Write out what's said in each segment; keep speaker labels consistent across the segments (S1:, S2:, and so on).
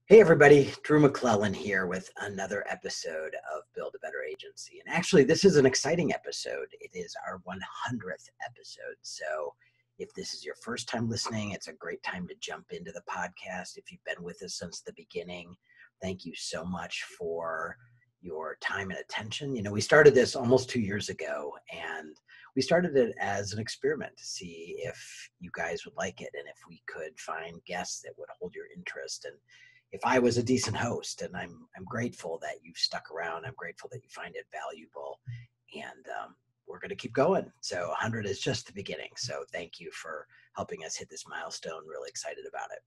S1: Hey everybody, Drew McLellan here with another episode of Build a Better Agency. And actually, this is an exciting episode. It is our 100th episode. So if this is your first time listening, it's a great time to jump into the podcast. If you've been with us since the beginning, thank you so much for your time and attention. You know, we started this almost 2 years ago, and we started it as an experiment to see if you guys would like it and if we could find guests that would hold your interest. And if I was a decent host, and I'm grateful that you've stuck around. I'm grateful that you find it valuable, and we're going to keep going. So 100 is just the beginning. So thank you for helping us hit this milestone. Really excited about it.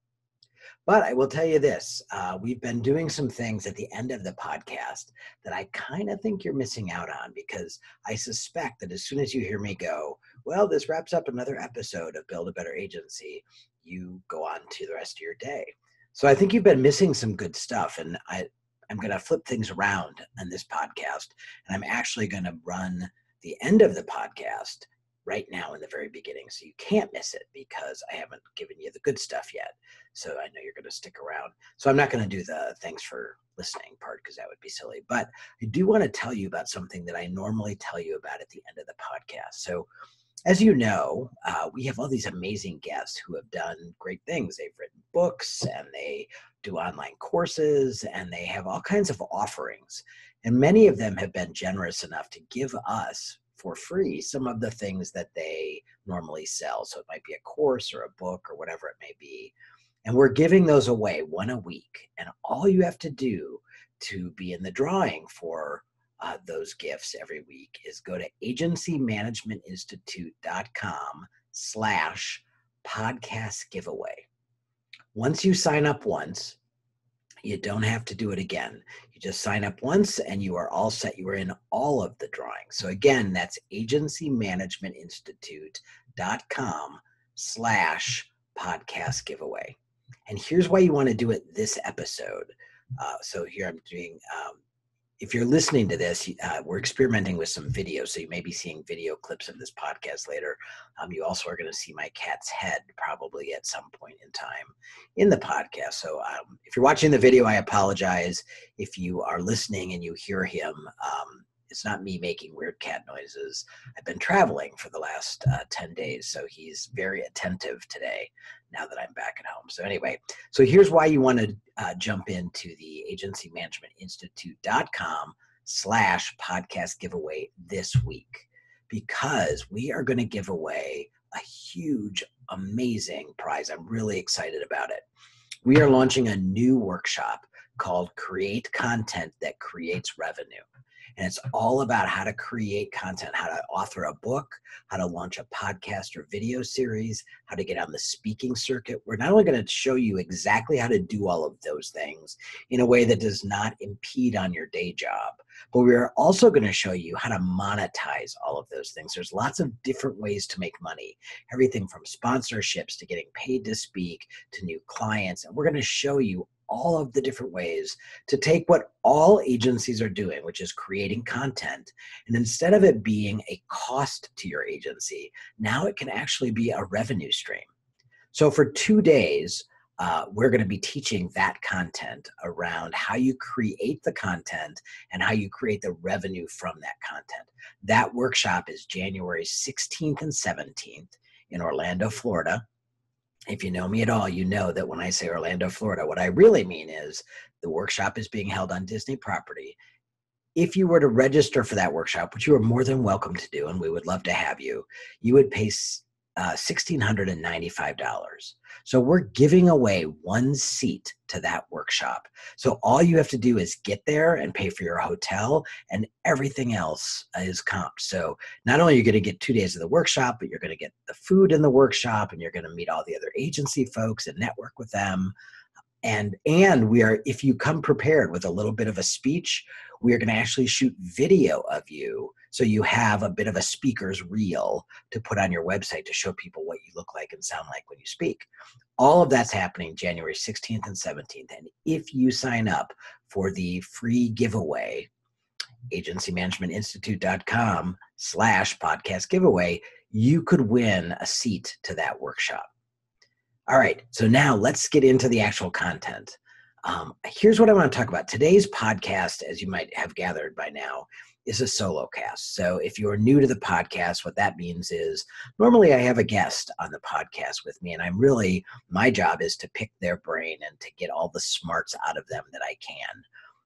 S1: But I will tell you this, we've been doing some things at the end of the podcast that I kind of think you're missing out on, because I suspect that as soon as you hear me go, well, this wraps up another episode of Build a Better Agency, you go on to the rest of your day. So I think you've been missing some good stuff, and I'm going to flip things around on this podcast, and I'm actually going to run the end of the podcast right now in the very beginning, so you can't miss it because I haven't given you the good stuff yet. So I know you're going to stick around. So I'm not going to do the thanks for listening part because that would be silly, but I do want to tell you about something that I normally tell you about at the end of the podcast. So as you know, we have all these amazing guests who have done great things. They've written books, and they do online courses, and they have all kinds of offerings. And many of them have been generous enough to give us for free some of the things that they normally sell. So it might be a course or a book or whatever it may be. And we're giving those away one a week. And all you have to do to be in the drawing for those gifts every week is go to agencymanagementinstitute.com/podcast giveaway. Once you sign up once, you don't have to do it again. You just sign up once and you are all set. You are in all of the drawings. So again, that's agencymanagementinstitute.com/podcast giveaway. And here's why you want to do it this episode. So here I'm doing, if you're listening to this, we're experimenting with some video, so you may be seeing video clips of this podcast later. You also are going to see my cat's head probably at some point in time in the podcast. So if you're watching the video, I apologize. If you are listening and you hear him, it's not me making weird cat noises. I've been traveling for the last 10 days, so he's very attentive today now that I'm back at home. So anyway, so here's why you want to jump into the agencymanagementinstitute.com/podcast giveaway this week, because we are going to give away a huge, amazing prize. I'm really excited about it. We are launching a new workshop called Create Content That Creates Revenue. And it's all about how to create content, how to author a book, how to launch a podcast or video series, how to get on the speaking circuit. We're not only going to show you exactly how to do all of those things in a way that does not impede on your day job, but we're also going to show you how to monetize all of those things. There's lots of different ways to make money, everything from sponsorships to getting paid to speak to new clients. And we're going to show you all of the different ways to take what all agencies are doing, which is creating content, and instead of it being a cost to your agency, now it can actually be a revenue stream. So for 2 days, we're going to be teaching that content around how you create the content and how you create the revenue from that content. That workshop is January 16th and 17th in Orlando, Florida. If you know me at all, you know that when I say Orlando, Florida, what I really mean is the workshop is being held on Disney property. If you were to register for that workshop, which you are more than welcome to do, and we would love to have you, you would pay $1,695. So we're giving away one seat to that workshop. So all you have to do is get there and pay for your hotel, and everything else is comped. So not only are you going to get 2 days of the workshop, but you're going to get the food in the workshop, and you're going to meet all the other agency folks and network with them. And we are, if you come prepared with a little bit of a speech, we are going to actually shoot video of you. So you have a bit of a speaker's reel to put on your website to show people what you look like and sound like when you speak. All of that's happening January 16th and 17th. And if you sign up for the free giveaway, agencymanagementinstitute.com/podcast giveaway, you could win a seat to that workshop. All right, so now let's get into the actual content. Here's what I want to talk about. Today's podcast, as you might have gathered by now, is a solo cast. So if you're new to the podcast, what that means is normally I have a guest on the podcast with me, and my job is to pick their brain and to get all the smarts out of them that I can.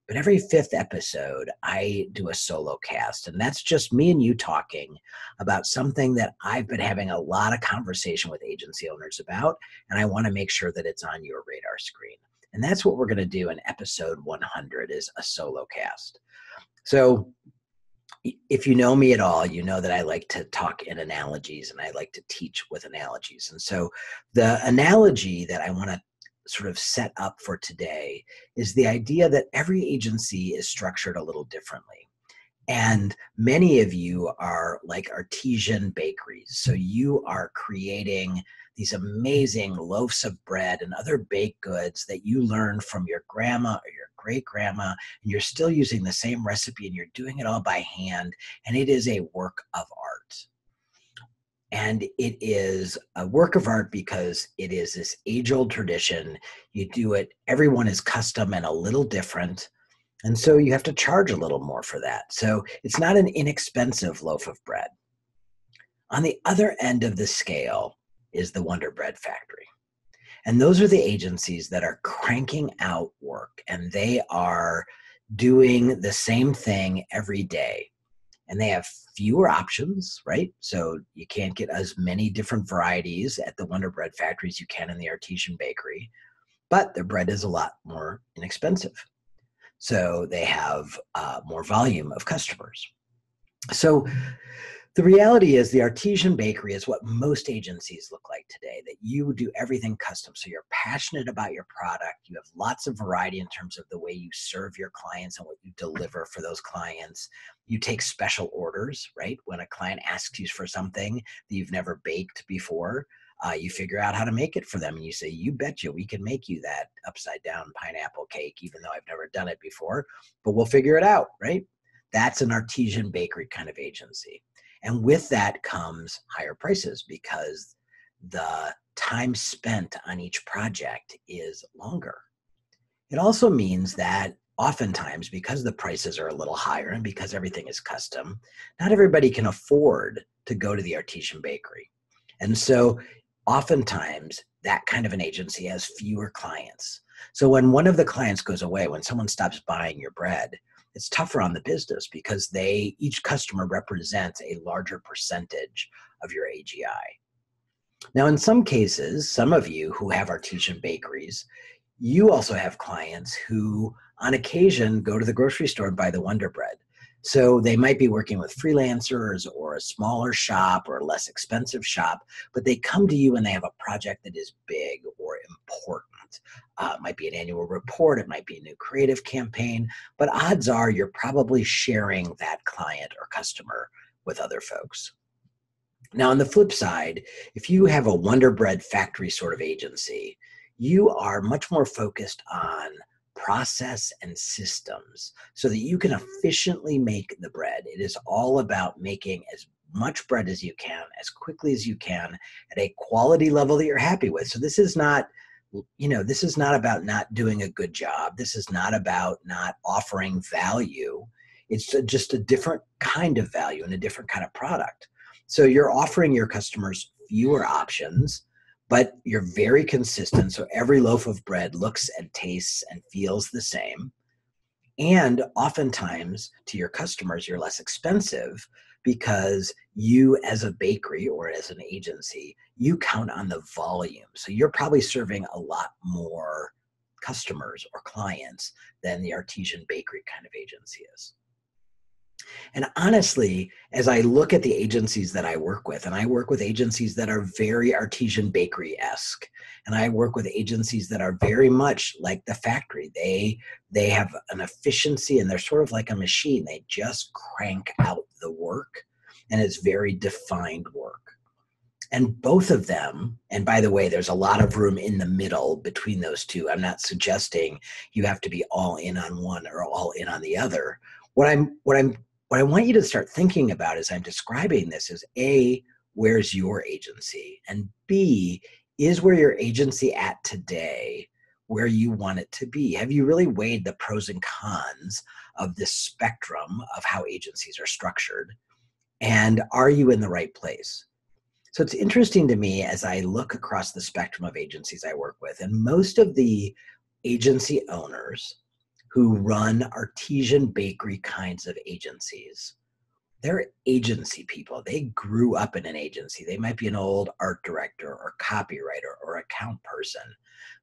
S1: But every fifth episode, I do a solo cast, and that's just me and you talking about something that I've been having a lot of conversation with agency owners about, and I want to make sure that it's on your radar screen. And that's what we're going to do in episode 100 is a solo cast. So if you know me at all, you know that I like to talk in analogies and I like to teach with analogies. And so the analogy that I want to sort of set up for today is the idea that every agency is structured a little differently. And many of you are like artisan bakeries. So you are creating these amazing loaves of bread and other baked goods that you learned from your grandma or your great grandma, and you're still using the same recipe and you're doing it all by hand. And it is a work of art. And it is a work of art because it is this age-old tradition. You do it, everyone is custom and a little different. And so you have to charge a little more for that. So it's not an inexpensive loaf of bread. On the other end of the scale is the Wonder Bread Factory. And those are the agencies that are cranking out work, and they are doing the same thing every day. And they have fewer options, right? So you can't get as many different varieties at the Wonder Bread Factory as you can in the artisan bakery, but their bread is a lot more inexpensive. So they have more volume of customers. So the reality is the artisan bakery is what most agencies look like today, that you do everything custom. So you're passionate about your product. You have lots of variety in terms of the way you serve your clients and what you deliver for those clients. You take special orders, right? When a client asks you for something that you've never baked before, you figure out how to make it for them. And you say, you betcha, we can make you that upside down pineapple cake, even though I've never done it before, but we'll figure it out, right? That's an artisan bakery kind of agency. And with that comes higher prices because the time spent on each project is longer. It also means that oftentimes, because the prices are a little higher and because everything is custom, not everybody can afford to go to the artisan bakery. And so oftentimes that kind of an agency has fewer clients. So when one of the clients goes away, when someone stops buying your bread, it's tougher on the business because each customer represents a larger percentage of your AGI. Now, in some cases, some of you who have artisan bakeries, you also have clients who on occasion go to the grocery store and buy the Wonder Bread. So they might be working with freelancers or a smaller shop or a less expensive shop, but they come to you and they have a project that is big or important. It might be an annual report, it might be a new creative campaign, but odds are you're probably sharing that client or customer with other folks. Now, on the flip side, if you have a Wonder Bread Factory sort of agency, you are much more focused on process and systems so that you can efficiently make the bread. It is all about making as much bread as you can, as quickly as you can, at a quality level that you're happy with. So this is not about not doing a good job. This is not about not offering value. It's just a different kind of value and a different kind of product. So you're offering your customers fewer options, but you're very consistent. So every loaf of bread looks and tastes and feels the same. And oftentimes to your customers, you're less expensive because you as a bakery or as an agency, you count on the volume. So you're probably serving a lot more customers or clients than the artisan bakery kind of agency is. And honestly, as I look at the agencies that I work with, and I work with agencies that are very artisan bakery-esque, and I work with agencies that are very much like the factory. They have an efficiency and they're sort of like a machine. They just crank out the work, and it's very defined work. And both of them, and by the way, there's a lot of room in the middle between those two. I'm not suggesting you have to be all in on one or all in on the other. What I want you to start thinking about as I'm describing this is A, where's your agency? And B, is where your agency at today where you want it to be? Have you really weighed the pros and cons of this spectrum of how agencies are structured? And are you in the right place? So it's interesting to me as I look across the spectrum of agencies I work with, and most of the agency owners who run artisan bakery kinds of agencies, they're agency people. They grew up in an agency. They might be an old art director or copywriter or account person,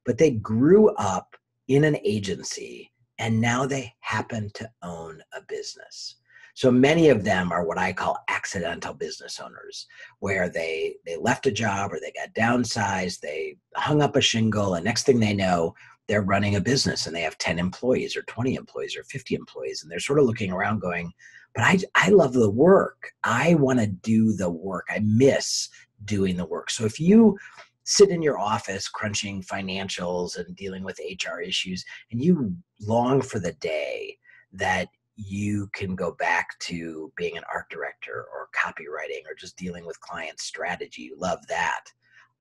S1: but they grew up in an agency and now they happen to own a business. So many of them are what I call accidental business owners, where they left a job or they got downsized, they hung up a shingle, and next thing they know, they're running a business and they have 10 employees or 20 employees or 50 employees. And they're sort of looking around going, but I love the work. I want to do the work. I miss doing the work. So if you sit in your office crunching financials and dealing with HR issues, and you long for the day that you can go back to being an art director or copywriting or just dealing with client strategy, you love that,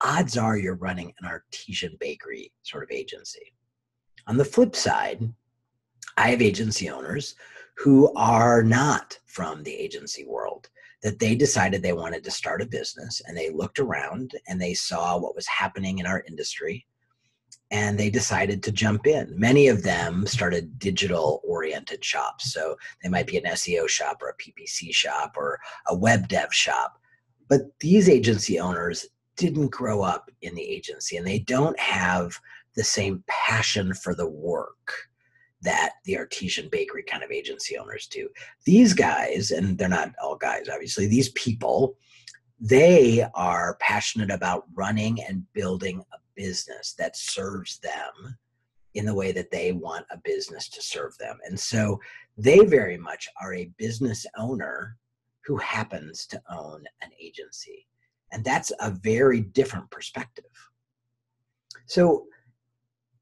S1: odds are you're running an artisan bakery sort of agency. On the flip side, I have agency owners who are not from the agency world, that they decided they wanted to start a business, and they looked around and they saw what was happening in our industry and they decided to jump in. Many of them started digital oriented shops. So they might be an SEO shop or a PPC shop or a web dev shop. But these agency owners didn't grow up in the agency and they don't have the same passion for the work that the artisan bakery kind of agency owners do. These guys, and they're not all guys, obviously, these people, they are passionate about running and building a business that serves them in the way that they want a business to serve them. And so they very much are a business owner who happens to own an agency. And that's a very different perspective. So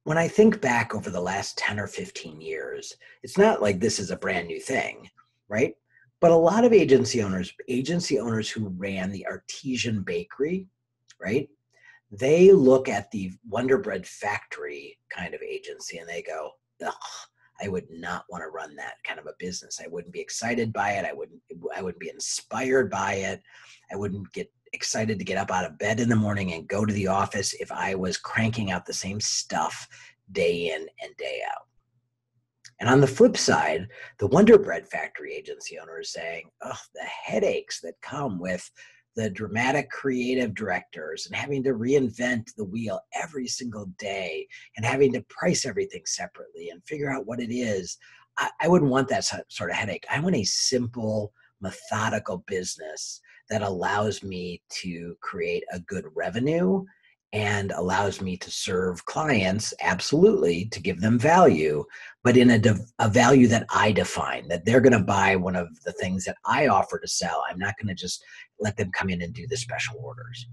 S1: when I think back over the last 10 or 15 years, it's not like this is a brand new thing, right? But a lot of agency owners who ran the artisan bakery, right? They look at the Wonder Bread factory kind of agency and they go, ugh, I would not want to run that kind of a business. I wouldn't be excited by it. I wouldn't be inspired by it. I wouldn't get excited to get up out of bed in the morning and go to the office if I was cranking out the same stuff day in and day out. And on the flip side, the Wonder Bread factory agency owner is saying, oh, the headaches that come with the dramatic creative directors and having to reinvent the wheel every single day and having to price everything separately and figure out what it is. I wouldn't want that sort of headache. I want a simple, methodical business that allows me to create a good revenue and allows me to serve clients, absolutely, to give them value, but in a value that I define, that they're going to buy one of the things that I offer to sell. I'm not going to just let them come in and do the special orders.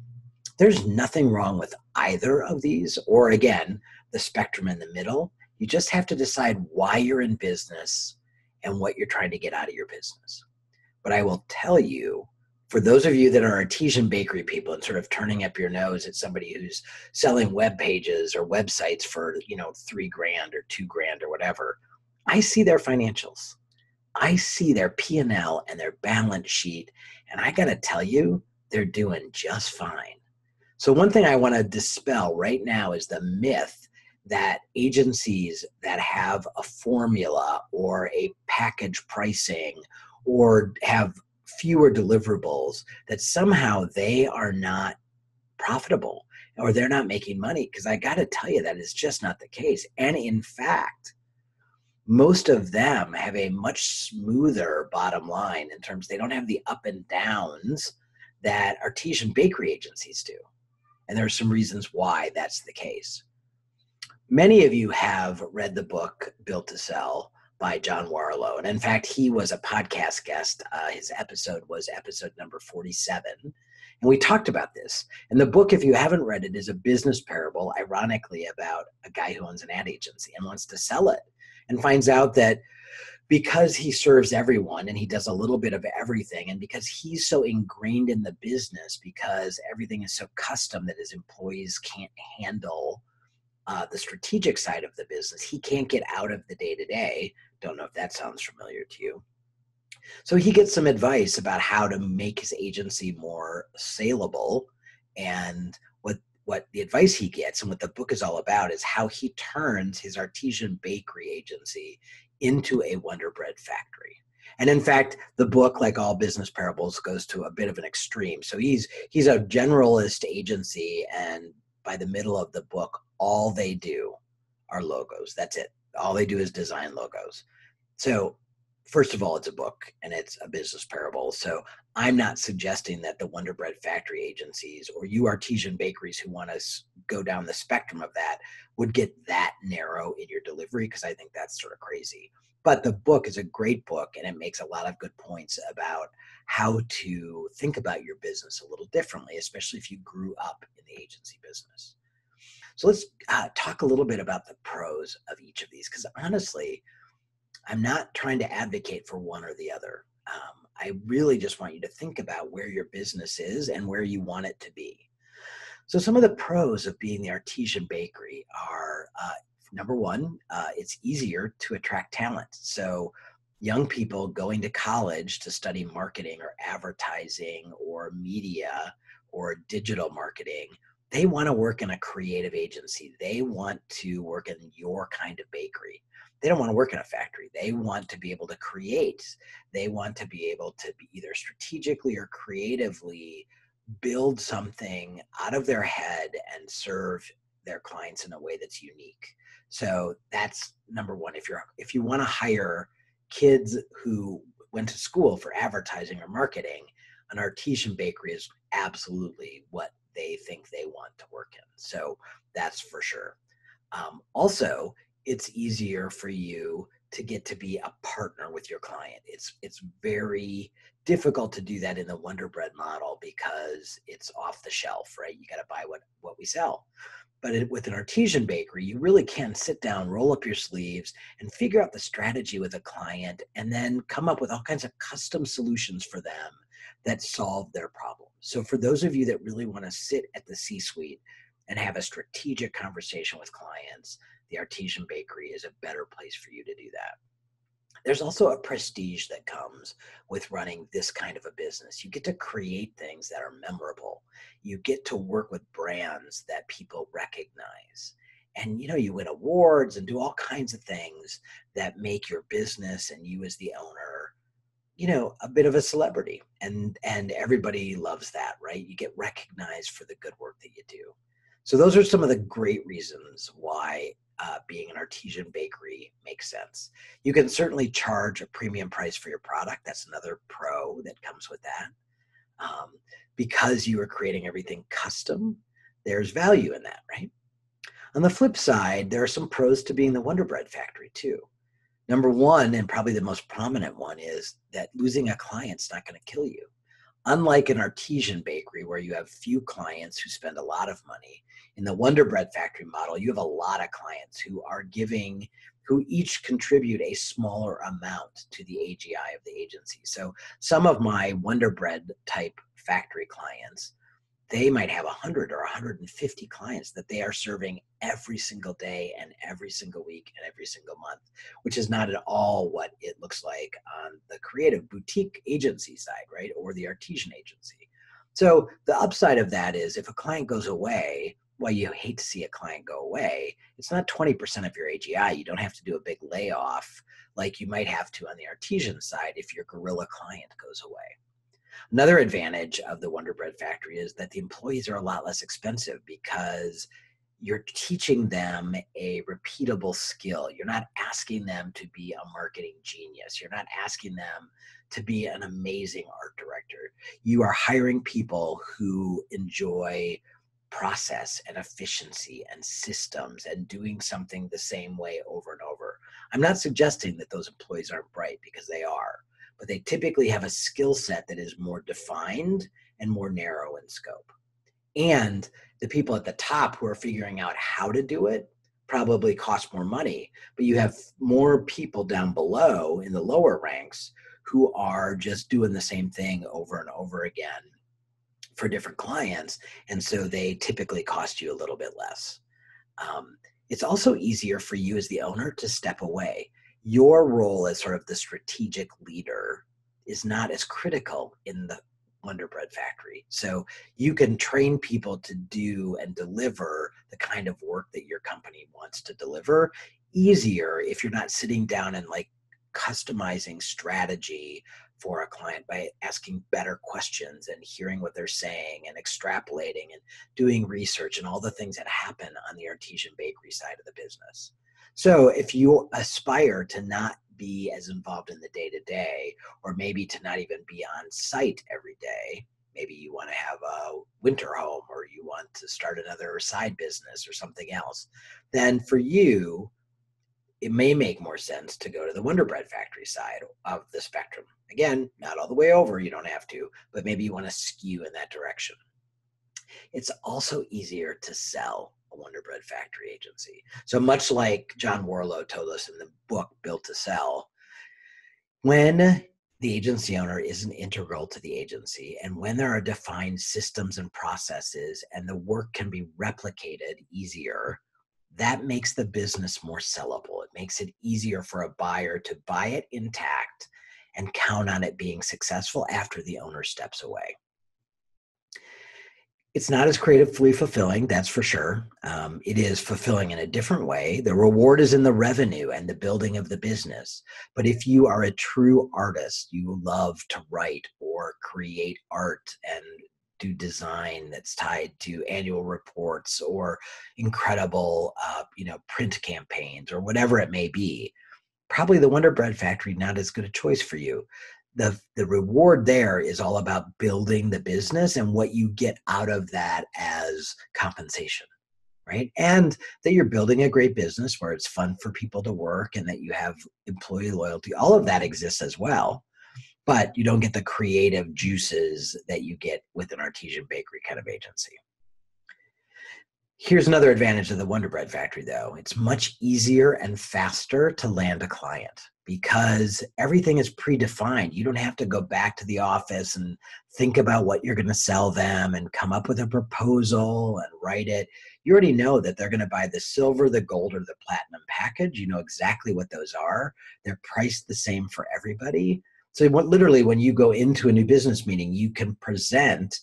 S1: There's nothing wrong with either of these, or again, the spectrum in the middle. You just have to decide why you're in business and what you're trying to get out of your business. But I will tell you, for those of you that are artisan bakery people and sort of turning up your nose at somebody who's selling web pages or websites for, $3,000 or $2,000 or whatever, I see their financials. I see their P&L and their balance sheet, and I got to tell you, they're doing just fine. So one thing I want to dispel right now is the myth that agencies that have a formula or a package pricing or have fewer deliverables, that somehow they are not profitable or they're not making money. Because I got to tell you, that is just not the case. And in fact, most of them have a much smoother bottom line in terms they don't have the up and downs that artisan bakery agencies do. And there are some reasons why that's the case. Many of you have read the book Built to Sell by John Warlow. And in fact, he was a podcast guest. His episode was episode number 47. And we talked about this. And the book, if you haven't read it, is a business parable, ironically, about a guy who owns an ad agency and wants to sell it and finds out that because he serves everyone and he does a little bit of everything, and because he's so ingrained in the business, because everything is so custom that his employees can't handle the strategic side of the business. He can't get out of the day-to-day. Don't know if that sounds familiar to you. So he gets some advice about how to make his agency more saleable. And what the advice he gets and what the book is all about is how he turns his artisan bakery agency into a Wonder Bread factory. And in fact, the book, like all business parables, goes to a bit of an extreme. So he's a generalist agency, and by the middle of the book, all they do are logos. That's it. All they do is design logos. So first of all, it's a book and it's a business parable. So I'm not suggesting that the Wonder Bread factory agencies or you artisan bakeries who want to go down the spectrum of that would get that narrow in your delivery, because I think that's sort of crazy. But the book is a great book, and it makes a lot of good points about how to think about your business a little differently, especially if you grew up in the agency business. So let's talk a little bit about the pros of each of these, because honestly, I'm not trying to advocate for one or the other. I really just want you to think about where your business is and where you want it to be. So some of the pros of being the artisan bakery are, number one, it's easier to attract talent. So young people going to college to study marketing or advertising or media or digital marketing, they want to work in a creative agency. They want to work in your kind of bakery. They don't want to work in a factory. They want to be able to create. They want to be able to be either strategically or creatively build something out of their head and serve their clients in a way that's unique. So that's number one. If you want to hire kids who went to school for advertising or marketing, an artisan bakery is absolutely what they think they want to work in. So that's for sure. Also, it's easier for you to get to be a partner with your client. It's very difficult to do that in the Wonder Bread model because it's off the shelf, right? You got to buy what we sell. But with an artisan bakery, you really can sit down, roll up your sleeves, and figure out the strategy with a client, and then come up with all kinds of custom solutions for them that solve their problem. So for those of you that really want to sit at the C-suite and have a strategic conversation with clients, the artisan bakery is a better place for you to do that. There's also a prestige that comes with running this kind of a business. You get to create things that are memorable. You get to work with brands that people recognize. And you win awards and do all kinds of things that make your business and you as the owner, a bit of a celebrity. And everybody loves that, right? You get recognized for the good work that you do. So those are some of the great reasons why being an artisan bakery makes sense. You can certainly charge a premium price for your product. That's another pro that comes with that. Because you are creating everything custom, there's value in that, right? On the flip side, there are some pros to being the Wonder Bread factory too. Number one, and probably the most prominent one, is that losing a client's not going to kill you. Unlike an artisan bakery where you have few clients who spend a lot of money, in the Wonder Bread factory model, you have a lot of clients who each contribute a smaller amount to the AGI of the agency. So some of my Wonder Bread type factory clients, they might have 100 or 150 clients that they are serving every single day and every single week and every single month, which is not at all what it looks like on the creative boutique agency side, right? Or the artisan agency. So the upside of that is if a client goes away, well, you hate to see a client go away. It's not 20% of your AGI. You don't have to do a big layoff like you might have to on the artisan side if your gorilla client goes away. Another advantage of the Wonder Bread factory is that the employees are a lot less expensive because you're teaching them a repeatable skill. You're not asking them to be a marketing genius. You're not asking them to be an amazing art director. You are hiring people who enjoy process and efficiency and systems and doing something the same way over and over. I'm not suggesting that those employees aren't bright, because they are, but they typically have a skill set that is more defined and more narrow in scope. And the people at the top who are figuring out how to do it probably cost more money, but you have more people down below in the lower ranks who are just doing the same thing over and over again for different clients. And so they typically cost you a little bit less. It's also easier for you as the owner to step away. Your role as sort of the strategic leader is not as critical in the Wonder Bread Factory. So you can train people to do and deliver the kind of work that your company wants to deliver easier if you're not sitting down and like customizing strategy for a client by asking better questions and hearing what they're saying and extrapolating and doing research and all the things that happen on the artisan bakery side of the business. So if you aspire to not be as involved in the day-to-day, or maybe to not even be on site every day, maybe you want to have a winter home or you want to start another side business or something else, then for you, it may make more sense to go to the Wonder Bread Factory side of the spectrum. Again, not all the way over, you don't have to, but maybe you want to skew in that direction. It's also easier to sell a Wonder Bread Factory agency. So much like John Warlow told us in the book, Built to Sell, when the agency owner isn't integral to the agency, and when there are defined systems and processes and the work can be replicated easier, that makes the business more sellable. It makes it easier for a buyer to buy it intact and count on it being successful after the owner steps away. It's not as creatively fulfilling, that's for sure. It is fulfilling in a different way. The reward is in the revenue and the building of the business. But if you are a true artist, you love to write or create art and do design that's tied to annual reports or incredible, print campaigns or whatever it may be, probably the Wonder Bread Factory not as good a choice for you. The reward there is all about building the business and what you get out of that as compensation, right? And that you're building a great business where it's fun for people to work and that you have employee loyalty. All of that exists as well, but you don't get the creative juices that you get with an artisan bakery kind of agency. Here's another advantage of the Wonder Bread Factory, though. It's much easier and faster to land a client because everything is predefined. You don't have to go back to the office and think about what you're going to sell them and come up with a proposal and write it. You already know that they're going to buy the silver, the gold, or the platinum package. You know exactly what those are. They're priced the same for everybody. So literally, when you go into a new business meeting, you can present,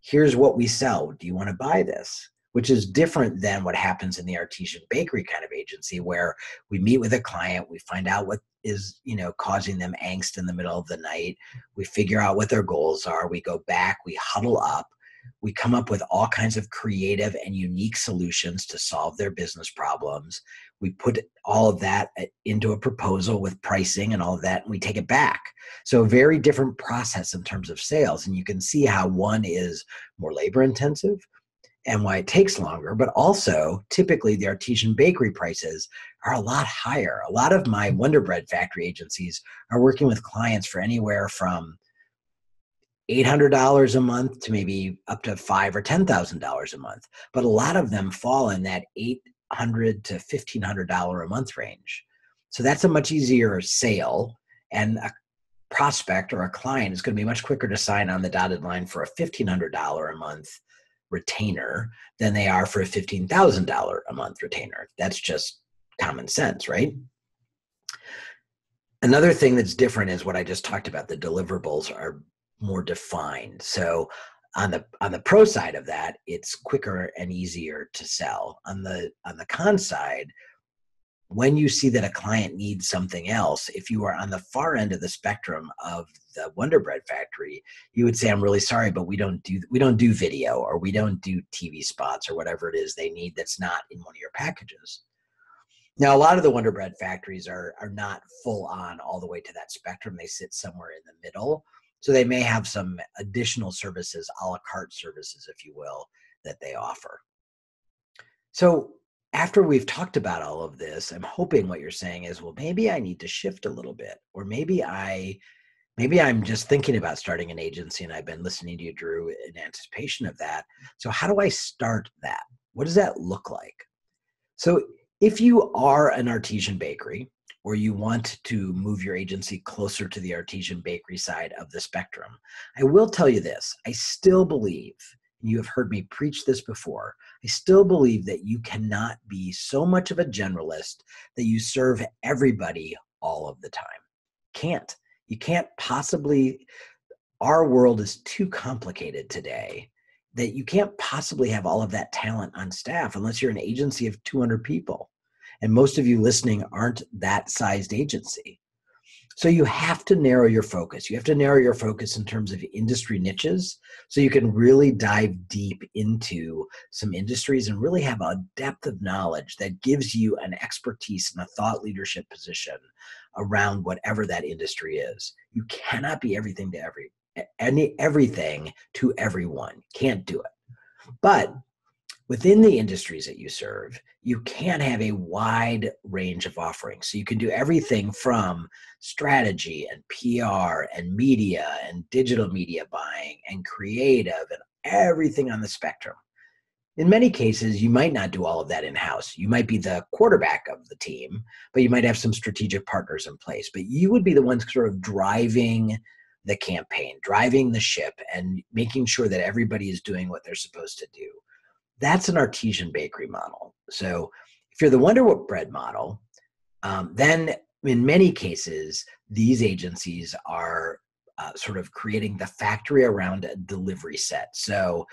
S1: here's what we sell. Do you want to buy this? Which is different than what happens in the artisan bakery kind of agency, where we meet with a client, we find out what is, causing them angst in the middle of the night. We figure out what their goals are. We go back, we huddle up, we come up with all kinds of creative and unique solutions to solve their business problems. We put all of that into a proposal with pricing and all of that, and we take it back. So a very different process in terms of sales. And you can see how one is more labor intensive and why it takes longer, but also typically the artisan bakery prices are a lot higher. A lot of my Wonder Bread Factory agencies are working with clients for anywhere from $800 a month to maybe up to $5,000 or $10,000 a month. But a lot of them fall in that $800 to $1,500 a month range. So that's a much easier sale, and a prospect or a client is going to be much quicker to sign on the dotted line for a $1,500 a month retainer than they are for a $15,000 a month retainer. That's just common sense, right? Another thing that's different is what I just talked about. The deliverables are more defined. So on the pro side of that, it's quicker and easier to sell. On the con side, when you see that a client needs something else, if you are on the far end of the spectrum of the Wonder Bread Factory, you would say, I'm really sorry, but we don't do video, or we don't do TV spots, or whatever it is they need that's not in one of your packages. Now, a lot of the Wonder Bread Factories are not full on all the way to that spectrum. They sit somewhere in the middle. So they may have some additional services, a la carte services, if you will, that they offer. So after we've talked about all of this, I'm hoping what you're saying is, well, maybe I need to shift a little bit, or maybe I'm just thinking about starting an agency and I've been listening to you, Drew, in anticipation of that. So how do I start that? What does that look like? So if you are an artisan bakery, or you want to move your agency closer to the artisan bakery side of the spectrum, I will tell you this. I still believe, and you have heard me preach this before, I still believe that you cannot be so much of a generalist that you serve everybody all of the time. Can't. You can't possibly. Our world is too complicated today that you can't possibly have all of that talent on staff unless you're an agency of 200 people. And most of you listening aren't that sized agency. So you have to narrow your focus. You have to narrow your focus in terms of industry niches so you can really dive deep into some industries and really have a depth of knowledge that gives you an expertise and a thought leadership position around whatever that industry is. You cannot be everything to everything to everyone. Can't do it. But within the industries that you serve, you can have a wide range of offerings. So you can do everything from strategy and PR and media and digital media buying and creative and everything on the spectrum. In many cases, you might not do all of that in-house. You might be the quarterback of the team, but you might have some strategic partners in place. But you would be the ones sort of driving the campaign, driving the ship, and making sure that everybody is doing what they're supposed to do. That's an artisan bakery model. So if you're the Wonder Bread model, then in many cases, these agencies are sort of creating the factory around a delivery set. So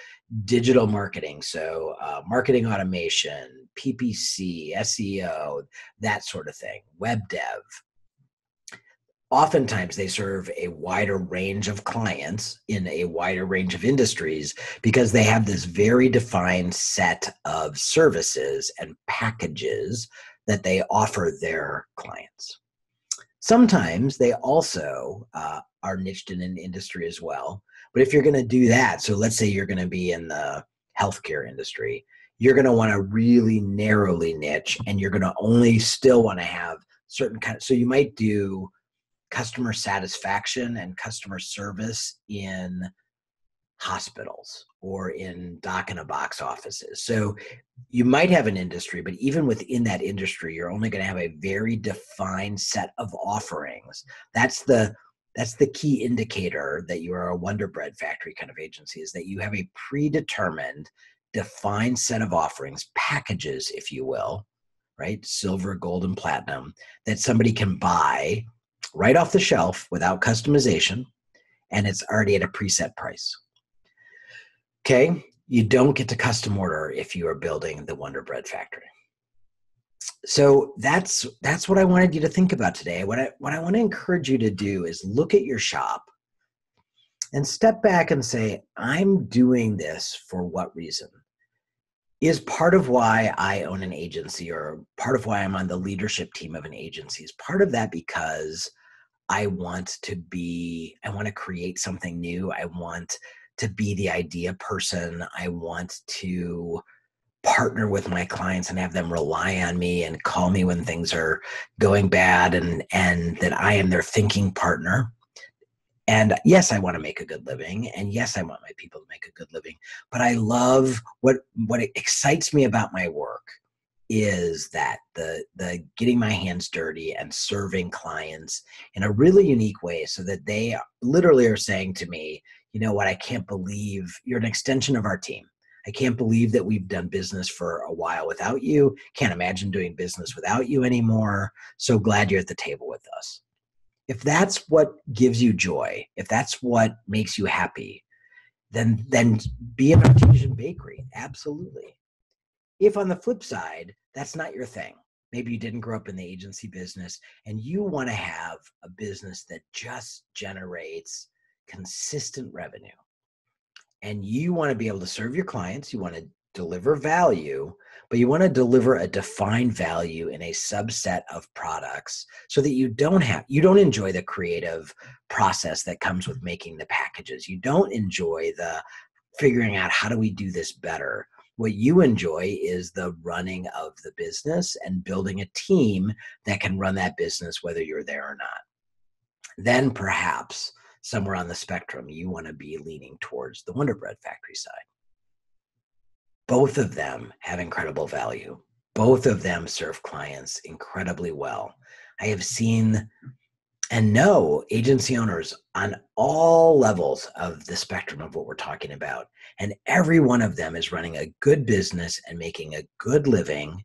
S1: digital marketing, so marketing automation, PPC, SEO, that sort of thing, web dev. Oftentimes they serve a wider range of clients in a wider range of industries because they have this very defined set of services and packages that they offer their clients. Sometimes they also are niched in an industry as well. But if you're going to do that, so let's say you're going to be in the healthcare industry, you're going to want to really narrowly niche, and you're going to only still want to have certain so you might do customer satisfaction and customer service in hospitals or in dock-in-a-box offices. So you might have an industry, but even within that industry, you're only going to have a very defined set of offerings. That's the key indicator that you are a Wonder Bread factory kind of agency, is that you have a predetermined, defined set of offerings, packages, if you will, right? Silver, gold, and platinum, that somebody can buy right off the shelf without customization, and it's already at a preset price. Okay, you don't get to custom order if you are building the Wonder Bread factory. So that's what I wanted you to think about today. What I want to encourage you to do is look at your shop and step back and say, I'm doing this for what reason? Is part of why I own an agency, or part of why I'm on the leadership team of an agency, is part of that because I want to create something new. I want to be the idea person. I want to partner with my clients and have them rely on me and call me when things are going bad, and that I am their thinking partner. And yes, I want to make a good living. And yes, I want my people to make a good living. But I love what excites me about my work is that the getting my hands dirty and serving clients in a really unique way, so that they literally are saying to me, you know what, I can't believe you're an extension of our team. I can't believe that we've done business for a while without you. Can't imagine doing business without you anymore. So glad you're at the table with us. If that's what gives you joy, if that's what makes you happy, then be an artisan bakery. Absolutely. If on the flip side, that's not your thing, maybe you didn't grow up in the agency business and you want to have a business that just generates consistent revenue, and you want to be able to serve your clients, you want to deliver value, but you want to deliver a defined value in a subset of products so that you don't enjoy the creative process that comes with making the packages. You don't enjoy the figuring out how do we do this better. What you enjoy is the running of the business and building a team that can run that business whether you're there or not. Then perhaps somewhere on the spectrum, you want to be leaning towards the Wonder Bread factory side. Both of them have incredible value. Both of them serve clients incredibly well. I have seen And no, agency owners on all levels of the spectrum of what we're talking about. And every one of them is running a good business and making a good living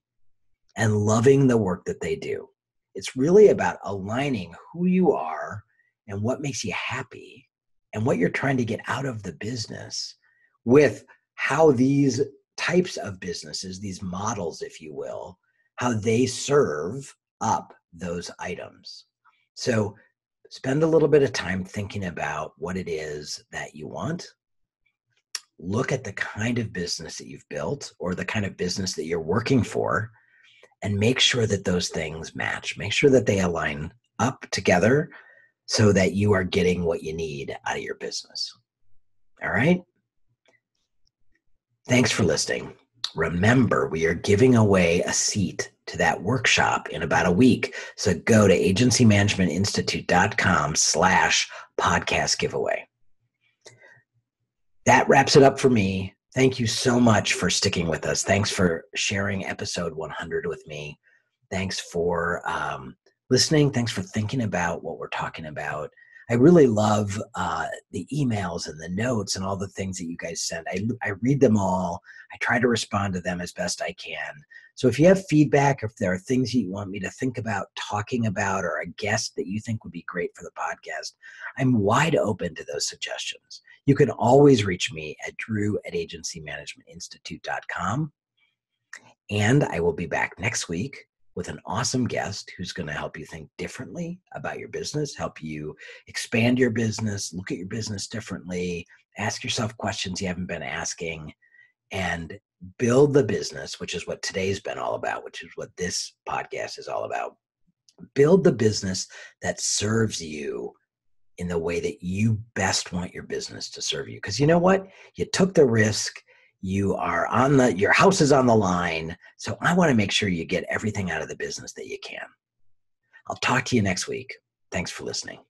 S1: and loving the work that they do. It's really about aligning who you are and what makes you happy and what you're trying to get out of the business with how these types of businesses, these models, if you will, how they serve up those items. So spend a little bit of time thinking about what it is that you want. Look at the kind of business that you've built or the kind of business that you're working for, and make sure that those things match. Make sure that they align up together so that you are getting what you need out of your business. All right? Thanks for listening. Remember, we are giving away a seat to that workshop in about a week. So go to agencymanagementinstitute.com/podcast giveaway. That wraps it up for me. Thank you so much for sticking with us. Thanks for sharing episode 100 with me. Thanks for listening. Thanks for thinking about what we're talking about. I really love the emails and the notes and all the things that you guys send. I read them all. I try to respond to them as best I can. So if you have feedback, if there are things you want me to think about talking about, or a guest that you think would be great for the podcast, I'm wide open to those suggestions. You can always reach me at drew@agencymanagementinstitute.com. And I will be back next week with an awesome guest who's going to help you think differently about your business, help you expand your business, look at your business differently, ask yourself questions you haven't been asking, and build the business, which is what today's been all about, which is what this podcast is all about. Build the business that serves you in the way that you best want your business to serve you. Because you know what? You took the risk. Your house is on the line. So I want to make sure you get everything out of the business that you can. I'll talk to you next week. Thanks for listening.